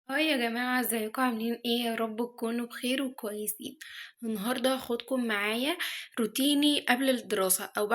هاي يا جماعة، ازيكم عاملين ايه؟ يا رب تكونوا بخير وكويسين. النهاردة هاخدكم معايا روتيني قبل الدراسة، او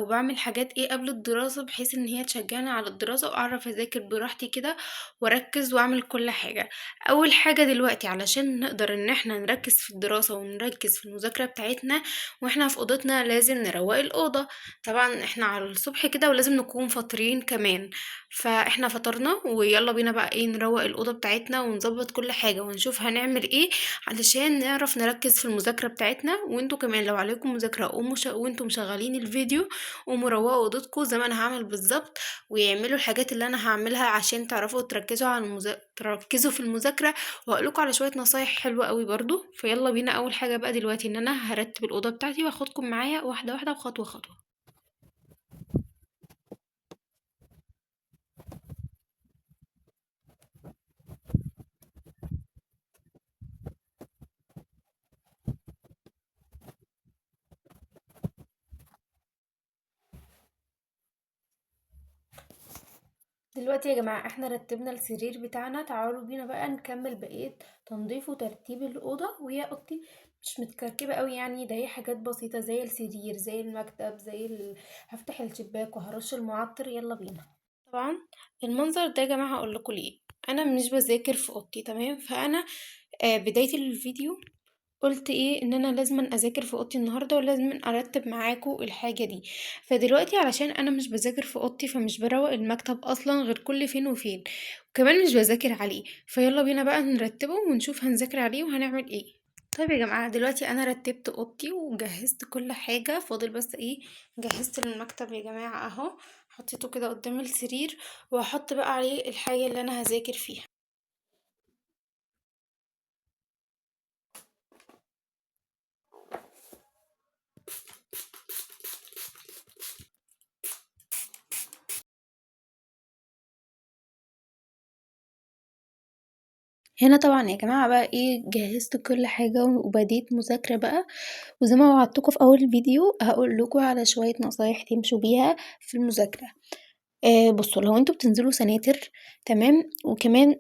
بعمل حاجات ايه قبل الدراسة، بحيث ان هي تشجعني على الدراسة واعرف اذاكر براحتي كده واركز واعمل كل حاجة. اول حاجة دلوقتي علشان نقدر ان احنا نركز في الدراسة ونركز في المذاكرة بتاعتنا واحنا في اوضتنا، لازم نروق الأوضة. طبعا احنا على الصبح كده ولازم نكون فاطرين كمان. فاحنا فطرنا ويلا بينا بقى ايه، نروق الأوضة بتاعتنا ونظبط كل حاجة ونشوف هنعمل ايه علشان نعرف نركز في المذاكرة بتاعتنا. وانتوا كمان لو عليكم مذاكرة وانتوا مشغلين الفيديو قوموا روقوا اوضتكم زي ما انا هعمل بالظبط، ويعملوا الحاجات اللي انا هعملها عشان تعرفوا تركزوا تركزوا في المذاكرة. وهقولكوا على شوية نصايح حلوة قوي برضو. فيلا بينا. اول حاجة بقى دلوقتي ان انا هرتب الأوضة بتاعتي واخدكم معايا واحدة واحدة وخطوة خطوة. دلوقتي يا جماعة احنا رتبنا السرير بتاعنا، تعالوا بينا بقى نكمل بقية تنظيف وترتيب الأوضة. وهي أوضتي مش متكركبة قوي يعني، ده هي حاجات بسيطة زي السرير زي المكتب هفتح الشباك وهرش المعطر. يلا بينا. طبعا المنظر ده يا جماعة هقول لكم ليه. انا مش بذاكر في اوضتي، تمام؟ فانا بداية الفيديو قلت ايه ان انا لازم اذاكر في اوضتي النهارده ولازم ارتب معاكم الحاجه دي. فدلوقتي علشان انا مش بذاكر في اوضتي فمش بروق المكتب اصلا غير كل فين وفين، وكمان مش بذاكر عليه. فيلا بينا بقى نرتبه ونشوف هنذاكر عليه وهنعمل ايه. طيب يا جماعه، دلوقتي انا رتبت اوضتي وجهزت كل حاجه، فاضل بس ايه، جهزت المكتب يا جماعه اهو، حطيته كده قدام السرير وهحط بقى عليه الحاجه اللي انا هذاكر فيها. هنا طبعا يا جماعة بقى ايه، جهزت كل حاجة وبديت مذاكرة بقى. وزي ما وعدتكم في اول فيديو هقول لكم على شوية نصايح تمشوا بيها في المذاكرة. بصوا، لو انتوا بتنزلوا سناتر، تمام، وكمان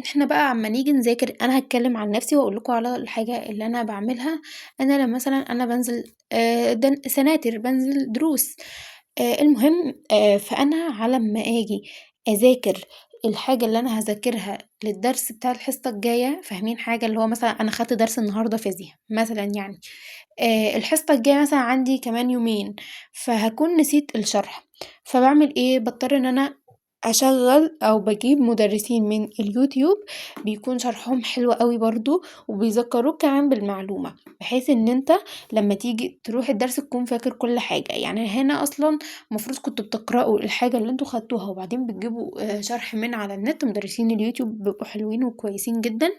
احنا بقى عما نيجي نذاكر انا هتكلم عن نفسي واقول لكم على الحاجة اللي انا بعملها. انا لما مثلا انا بنزل سناتر، بنزل دروس. المهم فانا على ما اجي اذاكر الحاجة اللي انا هذاكرها للدرس بتاع الحصة الجاية، فاهمين حاجة؟ اللي هو مثلا انا خدت درس النهاردة فيزياء مثلا يعني، الحصة الجاية مثلا عندي كمان يومين، فهكون نسيت الشرح. فبعمل ايه، بضطر ان انا اشغل او بجيب مدرسين من اليوتيوب بيكون شرحهم حلو قوي برضو، وبيذكروك كمان بالمعلومة، بحيث ان انت لما تيجي تروح الدرس تكون فاكر كل حاجة. يعني هنا اصلا المفروض كنتوا بتقرأوا الحاجة اللي انتوا خدتوها وبعدين بتجيبوا شرح من على النت. مدرسين اليوتيوب بيبقوا حلوين وكويسين جدا.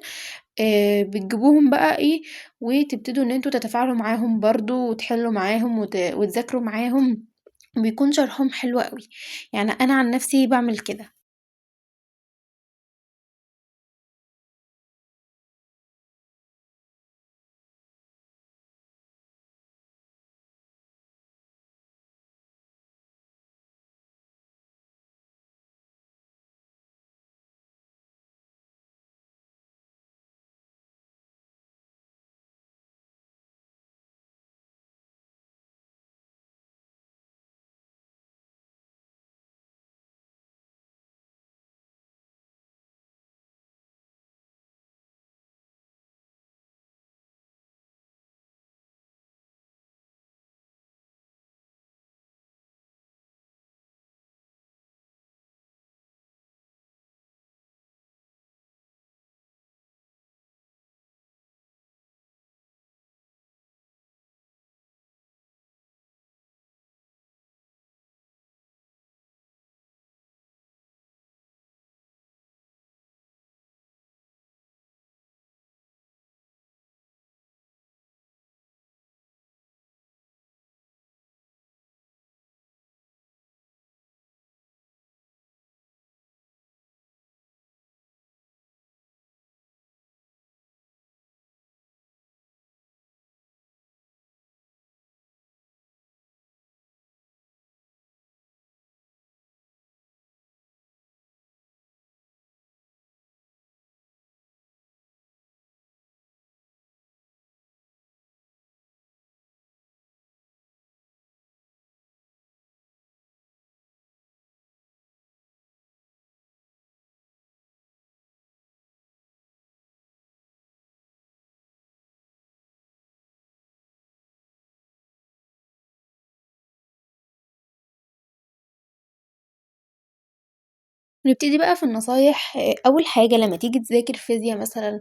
بتجيبوهم بقى ايه، وتبتدوا ان انتوا تتفاعلوا معاهم برضو وتحلوا معاهم وتذاكروا معاهم. بيكون شرحهم حلو قوي. يعني انا عن نفسي بعمل كده. ونبتدي بقى في النصايح. أول حاجة لمّا تيجي تذاكر فيزيا مثلًا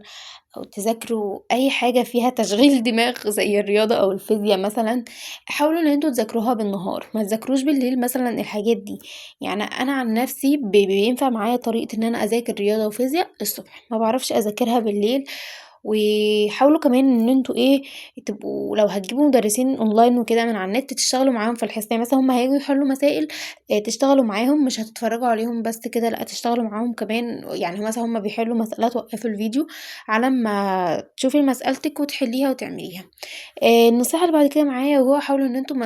أو تذاكروا أي حاجة فيها تشغيل دماغ زي الرياضة أو الفيزيا مثلًا، حاولوا إن أنتم تذاكروها بالنهار، ما تذاكروش بالليل مثلًا الحاجات دي. يعني أنا عن نفسي بينفع معايا طريقة إن أنا أذاكر رياضة وفيزيا الصبح، ما باعرفش أذاكرها بالليل. وحاولوا كمان إن أنتم تبقوا لو هتجيبوا مدرسين أونلاين وكده من على النت تشتغلوا معاهم في الحصة، يعني مثلًا هُم هييجوا يحلوا مسائل تشتغلوا معاهم، مش هتتفرجوا عليهم بس كده، لأ تشتغلوا معاهم كمان. يعني مثلًا هُم بيحلوا مسألة توقفوا الفيديو على أمّا تشوفي مسألتِك وتحليها وتعمليها. النصيحة اللي بعد كده معايا وهو حاولوا إن أنتم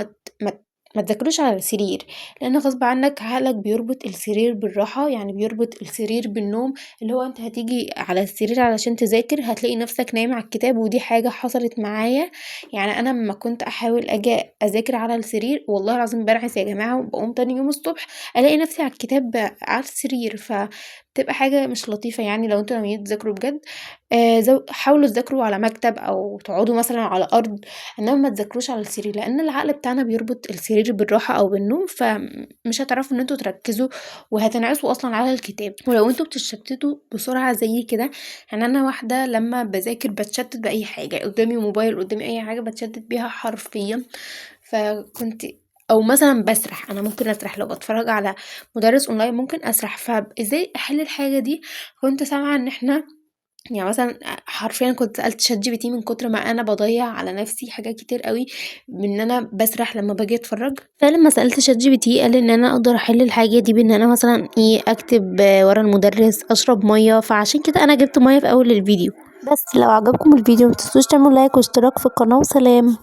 ما تذاكروش على السرير، لإن غصب عنك عقلك بيربط السرير بالراحة، يعني بيربط السرير بالنوم، اللي هو أنت هتيجي على السرير علشان تذاكر هتلاقي نفسك نايم على الكتاب، ودي حاجة حصلت معايا. يعني أنا أمّا كنت أحاول آجي أذاكر على السرير والله العظيم بانعس يا جماعة، وباقوم تاني يوم الصبح ألاقي نفسي على الكتاب على السرير، بتبقى حاجة مش لطيفة يعني لو أنتم ناويين تذاكروا بجد. حاولوا تذاكروا على مكتب أو تقعدوا مثلًا على أرض، إنما ما تذاكروش على السرير، لإن العقل بتاعنا بيربط السرير بالراحة أو بالنوم، فمش هتعرفوا إن أنتم تركّزوا وهتنعسوا أصلًا على الكتاب. ولو أنتم بتتشتتوا بسرعة زيي كده، يعني أنا واحدة لمّا باذاكر باتشتت بأي حاجة، قدامي موبايل، قدامي أي حاجة باتشتت بيها حرفيًا. فكنت أو مثلًا باسرح، أنا ممكن أسرح لو باتفرج على مدرس أونلاين ممكن أسرح، إزاي أحل الحاجة دي؟ كنت سامعة إن إحنا يعني مثلًا حرفيًا كنت سألت ChatGPT من كتر ما أنا باضيّع على نفسي حاجات كتير أوي بإن أنا باسرح لمّا باجي أتفرّج. فلمّا سألت ChatGPT قال لي إن أنا أقدر أحل الحاجة دي بإن أنا مثلًا أكتب ورا المُدرِّس، أشرب مَيّة، فعشان كده أنا جِبت مَيّة في أول الفيديو. بس لو عجبكم الفيديو ما تنسوش تعملوا لايك واشتراك في القناة وسلام.